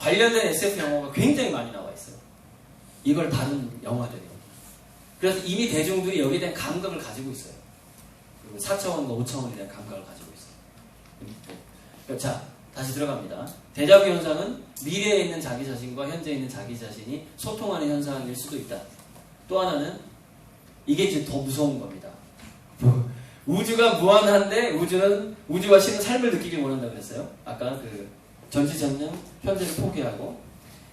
관련된 SF 영화가 굉장히 많이 나와 있어요. 이걸 다룬 영화들이. 그래서 이미 대중들이 여기에 대한 감각을 가지고 있어요. 4차원과 5차원에 대한 감각을 가지고 있어요. 자, 다시 들어갑니다. 데자뷰 현상은 미래에 있는 자기 자신과 현재에 있는 자기 자신이 소통하는 현상일 수도 있다. 또 하나는 이게 이제 더 무서운 겁니다. 우주가 무한한데 우주와 신은 삶을 느끼길 원한다 그랬어요. 아까 그 전지전능 현재를 포기하고,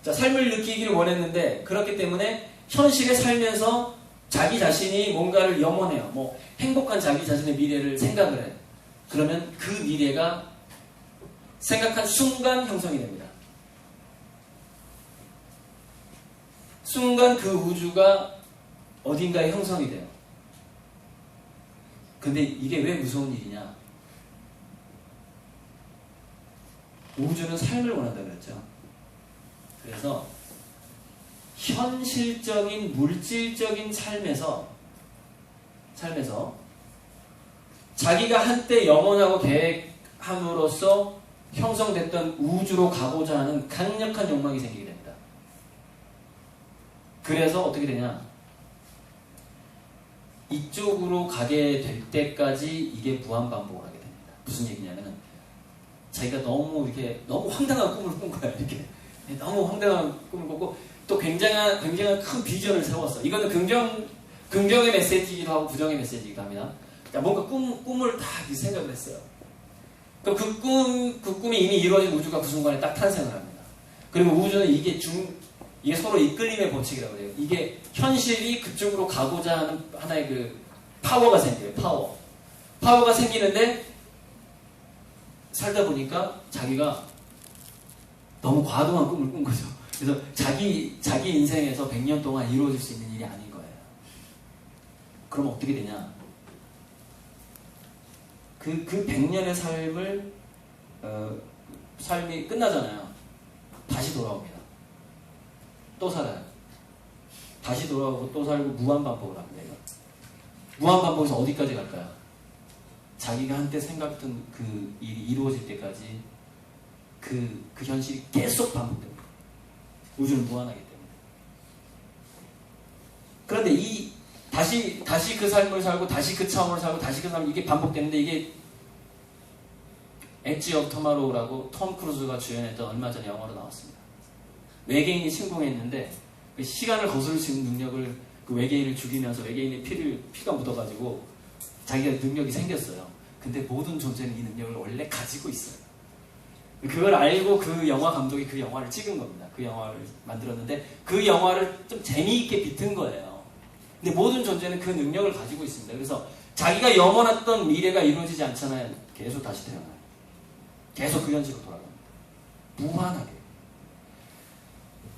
자, 삶을 느끼기를 원했는데 그렇기 때문에 현실에 살면서 자기 자신이 뭔가를 염원해요. 뭐 행복한 자기 자신의 미래를 생각을 해. 그러면 그 미래가 생각한 순간 형성이 됩니다. 순간 그 우주가 어딘가에 형성이 돼요. 근데 이게 왜 무서운 일이냐? 우주는 삶을 원한다 그랬죠. 그래서 현실적인 물질적인 삶에서 자기가 한때 영원하고 계획함으로써 형성됐던 우주로 가고자 하는 강력한 욕망이 생기게 됩니다. 그래서 어떻게 되냐? 이쪽으로 가게 될 때까지 이게 무한반복을 하게 됩니다. 무슨 얘기냐면 자기가 너무 황당한 꿈을 꾼 거야. 이렇게 너무 황당한 꿈을 꿨고 또 굉장한 큰 비전을 세웠어. 이거는 긍정의 메시지이기도 하고 부정의 메시지이기도 합니다. 그러니까 뭔가 꿈을 다 생각을 했어요. 그럼 그 꿈이 이미 이루어진 우주가 그 순간에 딱 탄생을 합니다. 그리고 우주는 이게 서로 이끌림의 법칙이라고 해요. 이게 현실이 그쪽으로 가고자 하는 하나의 그 파워가 생겨요. 파워가 생기는데 살다 보니까 자기가 너무 과도한 꿈을 꾼 거죠. 그래서 자기 인생에서 100년 동안 이루어질 수 있는 일이 아닌 거예요. 그럼 어떻게 되냐? 그 100년의 삶이 끝나잖아요. 다시 돌아옵니다. 또 살아요. 다시 돌아오고 또 살고 무한반복을 합니다. 무한반복에서 어디까지 갈까요? 자기가 한때 생각했던 그 일이 이루어질 때까지 그 현실이 계속 반복됩니다. 우주는 무한하기 때문에. 그런데 다시 그 삶을 살고 다시 그 차원을 살고 다시 그 삶을 이게 반복되는데 이게 엣지 오브 투마로우라고 톰 크루즈가 주연했던 얼마 전에 영화로 나왔습니다. 외계인이 침공했는데 그 시간을 거스를 수 있는 능력을 그 외계인을 죽이면서 외계인의 피가 묻어가지고 자기가 능력이 생겼어요. 근데 모든 존재는 이 능력을 원래 가지고 있어요. 그걸 알고 그 영화 감독이 그 영화를 찍은 겁니다. 그 영화를 만들었는데 그 영화를 좀 재미있게 비튼 거예요. 근데 모든 존재는 그 능력을 가지고 있습니다. 그래서 자기가 염원했던 미래가 이루어지지 않잖아요. 계속 다시 태어나요. 계속 그 현실로 돌아갑니다. 무한하게.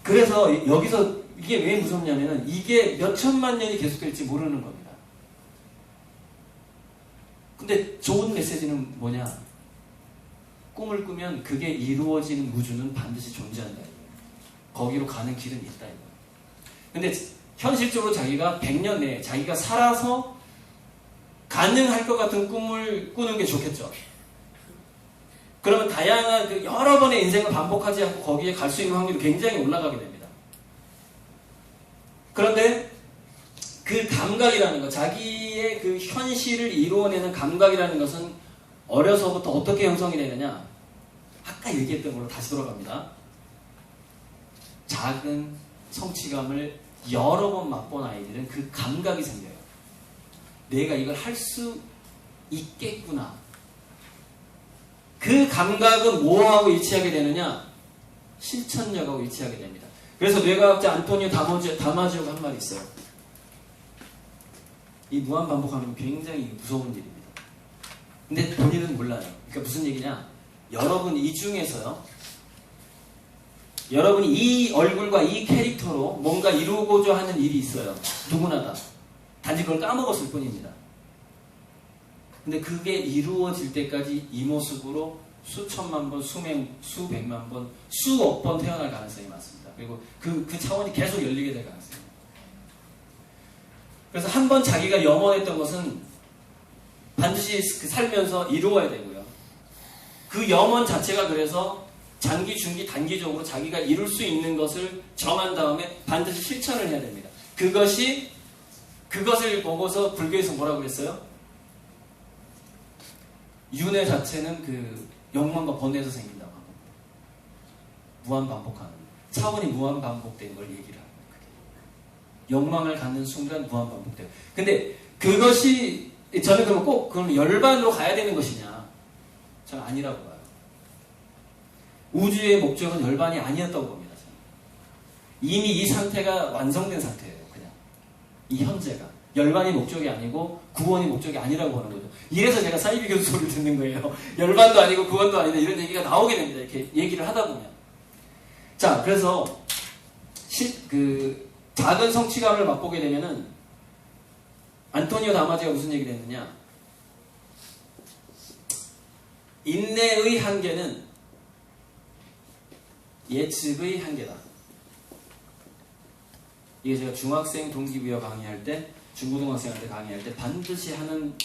그래서 여기서 이게 왜 무섭냐면은 이게 몇 천만 년이 계속될지 모르는 겁니다. 근데 좋은 메시지는 뭐냐? 꿈을 꾸면 그게 이루어지는 우주는 반드시 존재한다. 거기로 가는 길은 있다. 근데 현실적으로 자기가 100년 내에 자기가 살아서 가능할 것 같은 꿈을 꾸는 게 좋겠죠. 그러면 다양한 여러 번의 인생을 반복하지 않고 거기에 갈 수 있는 확률이 굉장히 올라가게 됩니다. 그런데 그 감각이라는 것, 자기의 그 현실을 이루어내는 감각이라는 것은 어려서부터 어떻게 형성이 되느냐? 아까 얘기했던 걸로 다시 돌아갑니다. 작은 성취감을 여러 번 맛본 아이들은 그 감각이 생겨요. 내가 이걸 할 수 있겠구나. 그 감각은 뭐하고 일치하게 되느냐? 실천력하고 일치하게 됩니다. 그래서 뇌과학자 안토니오 다마지오가 한 말이 있어요. 이 무한반복하는 건 굉장히 무서운 일입니다. 근데 본인은 몰라요. 그러니까 무슨 얘기냐? 여러분 이 중에서요. 여러분이 이 얼굴과 이 캐릭터로 뭔가 이루고자 하는 일이 있어요. 누구나 다. 단지 그걸 까먹었을 뿐입니다. 근데 그게 이루어질 때까지 이 모습으로 수천만 번, 수백만 번, 수억 번 태어날 가능성이 많습니다. 그리고 그 차원이 계속 열리게 될 가능성이 많습니다. 그래서 한 번 자기가 염원했던 것은 반드시 살면서 이루어야 되고요. 그 염원 자체가 그래서 장기, 중기, 단기적으로 자기가 이룰 수 있는 것을 정한 다음에 반드시 실천을 해야 됩니다. 그것을 보고서 불교에서 뭐라고 그랬어요? 윤회 자체는 그 욕망과 번뇌에서 생긴다고 합니다. 무한반복하는 차원이 무한반복된 걸 얘기를 합니다. 욕망을 갖는 순간 무한반복돼요. 근데 그것이 저는 그럼 꼭 그럼 열반으로 가야 되는 것이냐? 저는 아니라고 봐요. 우주의 목적은 열반이 아니었다고 봅니다. 저는. 이미 이 상태가 완성된 상태예요. 그냥 이 현재가 열반이 목적이 아니고 구원이 목적이 아니라고 하는 거죠. 이래서 제가 사이비 교수 소리를 듣는 거예요. 열반도 아니고 구원도 아니다 이런 얘기가 나오게 됩니다. 이렇게 얘기를 하다 보면. 자, 그래서 그 작은 성취감을 맛보게 되면은 안토니오 다마지가 무슨 얘기를 했느냐? 인내의 한계는 예측의 한계다. 이게 제가 중학생 동기부여 강의할 때, 중고등학생한테 강의할 때 반드시 하는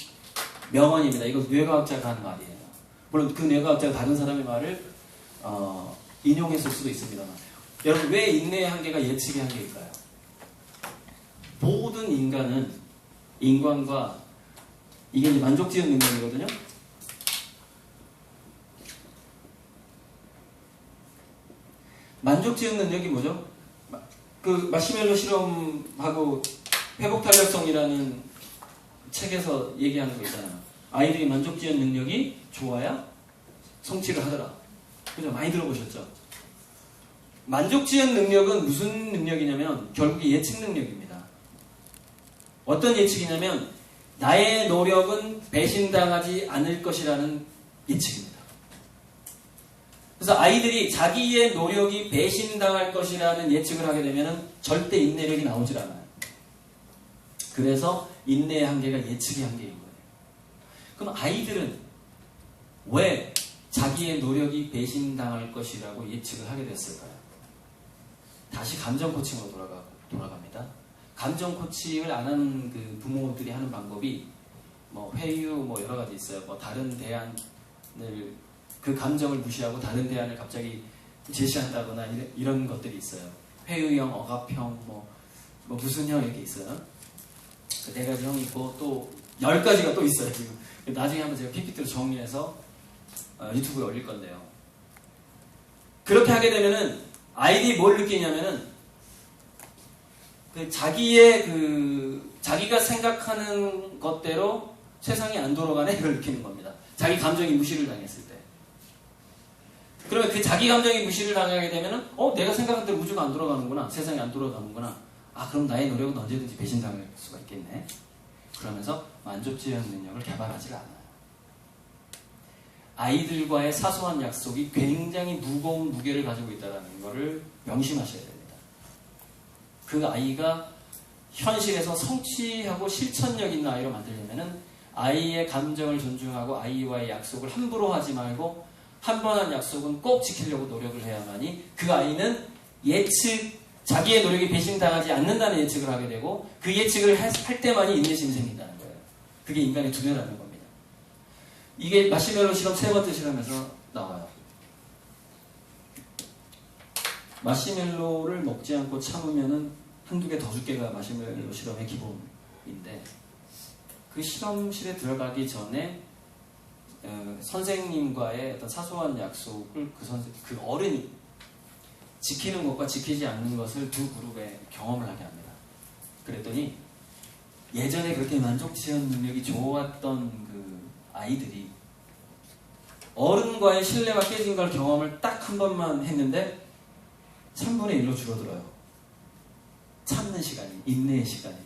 명언입니다. 이거 뇌과학자가 하는 말이에요. 물론 그 뇌과학자가 다른 사람의 말을 인용했을 수도 있습니다만, 여러분 왜 인내의 한계가 예측의 한계일까요? 모든 인간과 이게 이제 만족지은 능력이거든요. 만족지은 능력이 뭐죠? 그 마시멜로 실험하고 회복탄력성이라는 책에서 얘기하는 거 있잖아요. 아이들이 만족지은 능력이 좋아야 성취를 하더라. 그죠? 많이 들어보셨죠? 만족지은 능력은 무슨 능력이냐면 결국 예측 능력입니다. 어떤 예측이냐면 나의 노력은 배신당하지 않을 것이라는 예측입니다. 그래서 아이들이 자기의 노력이 배신당할 것이라는 예측을 하게 되면 절대 인내력이 나오질 않아요. 그래서 인내의 한계가 예측의 한계인 거예요. 그럼 아이들은 왜 자기의 노력이 배신당할 것이라고 예측을 하게 됐을까요? 다시 감정 코칭으로 돌아갑니다. 감정 코칭을 안 하는 그 부모들이 하는 방법이 뭐 회유 뭐 여러 가지 있어요. 뭐 다른 대안을 그 감정을 무시하고 다른 대안을 갑자기 제시한다거나 이런 것들이 있어요. 회유형, 억압형, 뭐 무슨 형 이렇게 있어요. 그 4가지 형이 있고 또 10가지가 또 있어요. 지금 나중에 한번 제가 PPT로 정리해서 유튜브에 올릴 건데요. 그렇게 하게 되면은 아이들이 뭘 느끼냐면은 자기가 생각하는 것대로 세상이 안 돌아가네 이걸 느끼는 겁니다. 자기 감정이 무시를 당했을 때. 그러면 그 자기 감정이 무시를 당하게 되면은 내가 생각한 대로 우주가 안 돌아가는구나. 세상이 안 돌아가는구나. 그럼 나의 노력은 언제든지 배신당할 수가 있겠네. 그러면서 만족지향 능력을 개발하지 않아요. 아이들과의 사소한 약속이 굉장히 무거운 무게를 가지고 있다는 것을 명심하셔야 됩니다. 그 아이가 현실에서 성취하고 실천력 있는 아이로 만들려면은 아이의 감정을 존중하고 아이와의 약속을 함부로 하지 말고 한 번 한 약속은 꼭 지키려고 노력을 해야만이 그 아이는 자기의 노력이 배신당하지 않는다는 예측을 하게 되고 그 예측을 할 때만이 인내심이 생긴다는 거예요. 그게 인간의 두뇌라는 겁니다. 이게 마시멜로 실험 3번째 실험에서 나와요. 마시멜로를 먹지 않고 참으면은 한두 개 더 줄게가 마시멜로 실험의 기본인데 그 실험실에 들어가기 전에 선생님과의 어떤 사소한 약속을 그 어른이 지키는 것과 지키지 않는 것을 두 그룹에 경험을 하게 합니다. 그랬더니 예전에 그렇게 만족지향 능력이 좋았던 그 아이들이 어른과의 신뢰가 깨진 걸 경험을 딱 한 번만 했는데 3분의 1로 줄어들어요. 참는 시간이, 인내의 시간이.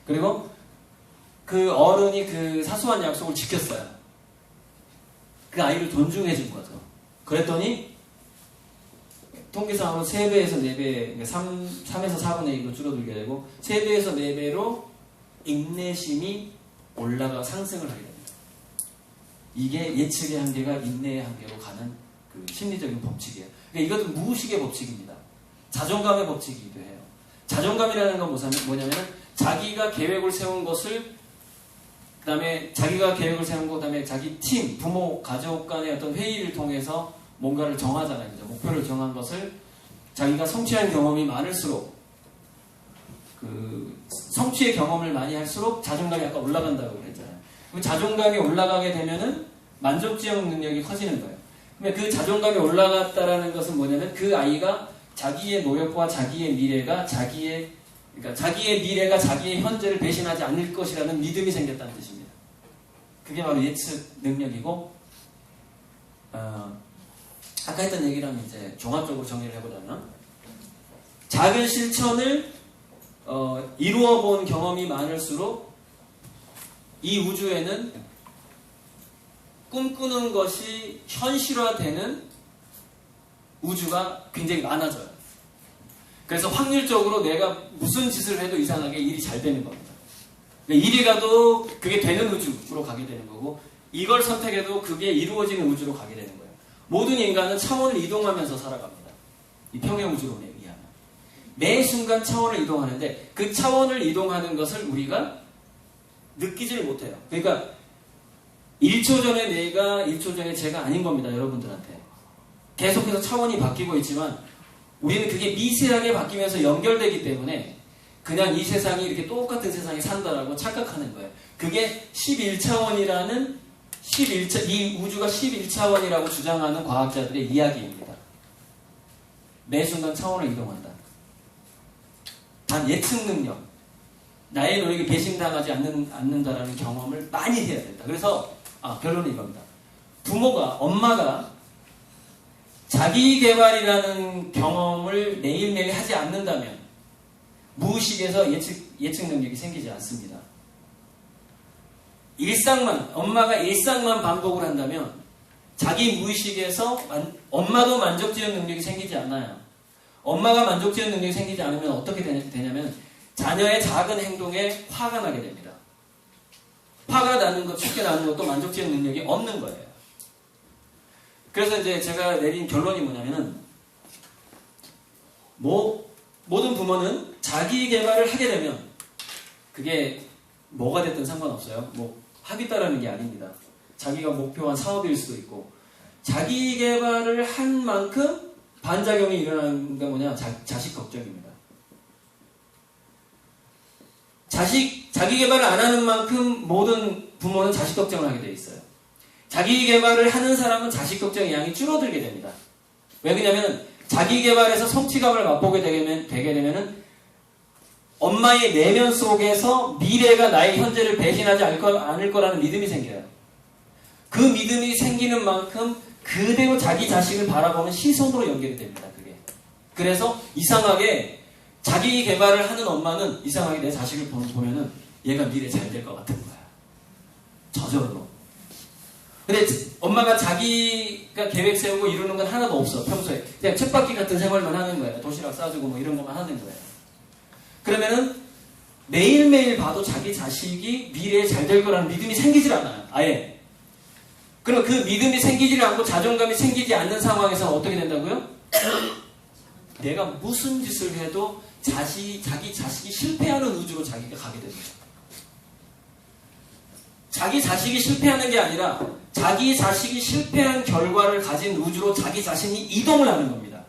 그리고 그 어른이 그 사소한 약속을 지켰어요. 그 아이를 존중해 준 거죠. 그랬더니 통계상으로 3배에서 4배, 3에서 4분의 1로 줄어들게 되고 3배에서 4배로 인내심이 상승을 하게 됩니다. 이게 예측의 한계가 인내의 한계로 가는 그 심리적인 법칙이에요. 그러니까 이것은 무의식의 법칙입니다. 자존감의 법칙이기도 해요. 자존감이라는 건 뭐냐면 자기가 계획을 세운 것을 그다음에 자기가 계획을 세운 거 그다음에 자기 팀, 부모, 가족 간의 어떤 회의를 통해서 뭔가를 정하잖아요. 그죠? 목표를 정한 것을 자기가 성취한 경험이 많을수록 그 성취의 경험을 많이 할수록 자존감이 아까 올라간다고 그랬잖아요. 자존감이 올라가게 되면은 만족지향 능력이 커지는 거예요. 근데 그 자존감이 올라갔다라는 것은 뭐냐면 그 아이가 자기의 노력과 자기의 미래가 그러니까 자기의 미래가 자기의 현재를 배신하지 않을 것이라는 믿음이 생겼다는 뜻입니다. 그게 바로 예측 능력이고, 아까 했던 얘기랑 이제 종합적으로 정리를 해보자면, 작은 실천을 이루어 본 경험이 많을수록 이 우주에는 꿈꾸는 것이 현실화되는 우주가 굉장히 많아져요. 그래서 확률적으로 내가 무슨 짓을 해도 이상하게 일이 잘 되는 겁니다. 이리 가도 그게 되는 우주로 가게 되는 거고, 이걸 선택해도 그게 이루어지는 우주로 가게 되는 거예요. 모든 인간은 차원을 이동하면서 살아갑니다. 이 평행 우주론에 의하면. 매 순간 차원을 이동하는데 그 차원을 이동하는 것을 우리가 느끼지를 못해요. 그러니까 1초 전에 내가 1초 전에 제가 아닌 겁니다. 여러분들한테. 계속해서 차원이 바뀌고 있지만 우리는 그게 미세하게 바뀌면서 연결되기 때문에 그냥 이 세상이 이렇게 똑같은 세상에 산다라고 착각하는 거예요. 그게 11차원이라는 이 우주가 11차원이라고 주장하는 과학자들의 이야기입니다. 매 순간 차원을 이동한다. 단 예측 능력, 나의 노력이 배신당하지 않는다라는 경험을 많이 해야 된다. 그래서 결론은 이겁니다. 엄마가 자기개발이라는 경험을 매일매일 하지 않는다면 무의식에서 예측 능력이 생기지 않습니다. 엄마가 일상만 반복을 한다면 자기 무의식에서 엄마도 만족지은 능력이 생기지 않아요. 엄마가 만족지은 능력이 생기지 않으면 어떻게 되냐면 자녀의 작은 행동에 화가 나게 됩니다. 화가 나는 것, 쉽게 나는 것도 만족지은 능력이 없는 거예요. 그래서 이제 제가 내린 결론이 뭐냐면은, 모든 부모는 자기 개발을 하게 되면, 그게 뭐가 됐든 상관없어요. 하겠다라는 게 아닙니다. 자기가 목표한 사업일 수도 있고, 자기 개발을 한 만큼 반작용이 일어나는 게 뭐냐? 자식 걱정입니다. 자기 개발을 안 하는 만큼 모든 부모는 자식 걱정을 하게 돼 있어요. 자기 개발을 하는 사람은 자식 걱정의 양이 줄어들게 됩니다. 왜 그러냐면 자기 개발에서 성취감을 맛보게 되게 되면은 엄마의 내면 속에서 미래가 나의 현재를 배신하지 않을 거라는 믿음이 생겨요. 그 믿음이 생기는 만큼 그대로 자기 자식을 바라보는 시선으로 연결이 됩니다. 그게. 그래서 이상하게 자기 개발을 하는 엄마는 이상하게 내 자식을 보면은 얘가 미래 잘 될 것 같은 거야. 저절로. 근데 엄마가 자기가 계획 세우고 이루는 건 하나도 없어. 평소에. 그냥 쳇바퀴 같은 생활만 하는 거예요. 도시락 싸주고 이런 것만 하는 거예요. 그러면은 매일매일 봐도 자기 자식이 미래에 잘 될 거라는 믿음이 생기질 않아요. 아예. 그럼 그 믿음이 생기질 않고 자존감이 생기지 않는 상황에서 어떻게 된다고요? 내가 무슨 짓을 해도 자기 자식이 실패하는 우주로 자기가 가게 됩니다. 자기 자식이 실패하는 게 아니라 자기 자식이 실패한 결과를 가진 우주로 자기 자신이 이동을 하는 겁니다.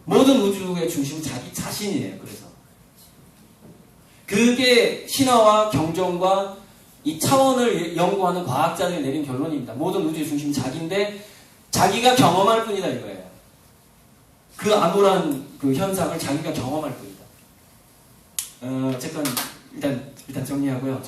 모든 우주의 중심은 자기 자신이에요. 그래서 그게 신화와 경전과 이 차원을 연구하는 과학자들이 내린 결론입니다. 모든 우주의 중심은 자기인데 자기가 경험할 뿐이다 이거예요. 그 암울한 그 현상을 자기가 경험할 뿐이다. 어쨌건 일단 정리하고요.